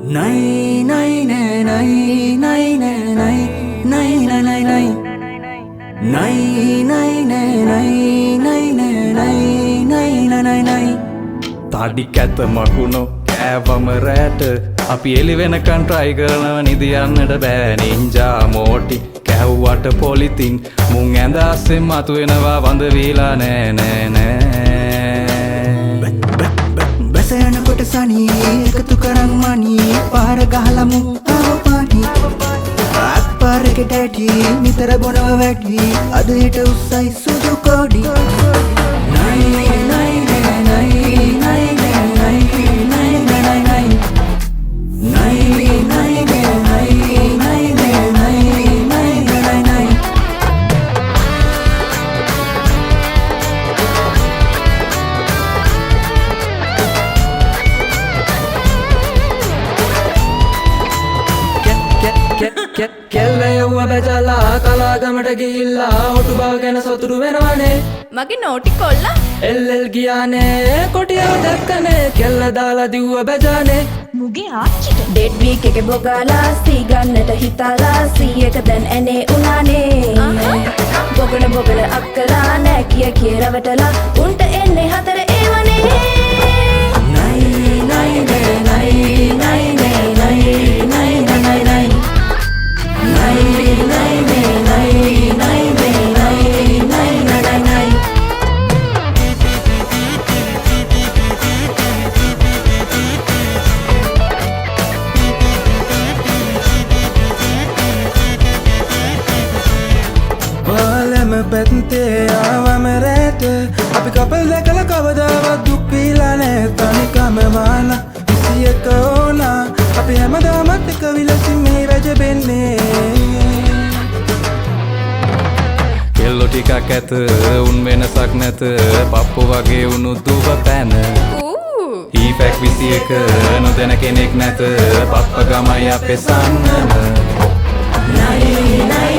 Nay nay nay nay nay nay nay nay nay nay nay nay nay nay nay nay nay nay nay nay තඩි කැත මකුණෝ කෑවම රැට අපි එලි වෙනකන් try කරනව නිදියන්නට බෑ ninja මෝටි කැව්වට polythene මුං ඇඳ අස්සෙන් මතුවෙනවා වඳ වීලා නෑ නෑ නෑ බැස යනකොට සනී එකතු කරන් මනී පාර ගහලමු ආවපානි අත්පාරකට ඇටි නිතර බොනව වැඩි අද හිට උස්සයි සුදු කොඩි නයි නයි නයි නයි කෙල්ලයව්ව බැචලා කලාගමට ගිහිල්ලා ඔටු බව ගැන සතුටු වෙනවනේ මගේ නෝටි කොල්ලා එල්එල් ගියානේ කොටියව දැක්කනේ කෙල්ල දාලා දිව්ව බැජානේ මුගේ ආච්චිට ඩෙඩ් වීක් එකේ බොගාලා සී ගන්නට හිතාලා සී එක දැන් ඇනේ උනානේ බොගන අක්කලා නෑ කිය රවටලා උන්ට එන්නේ හතර ඒවනේ නයි නයි නයි නයි පැත්තේ ආවම රැට අපි කපල් දැකලා කවදාවත් දුක් පීලා නෑ තනිකම වාන 21 ඕනා අපි හැමදාමත් එක විලසින් මේ වැජබෙන්නේ කෙල්ලෝ ටිකක් ඇත උන් වෙනසක් නැත පප්පු වගේ උණු දුව පැන ඊපැක් 21 නොදැන කෙනෙක් නැත පප්ප ගමයි අපේ සන්නම නයි නයි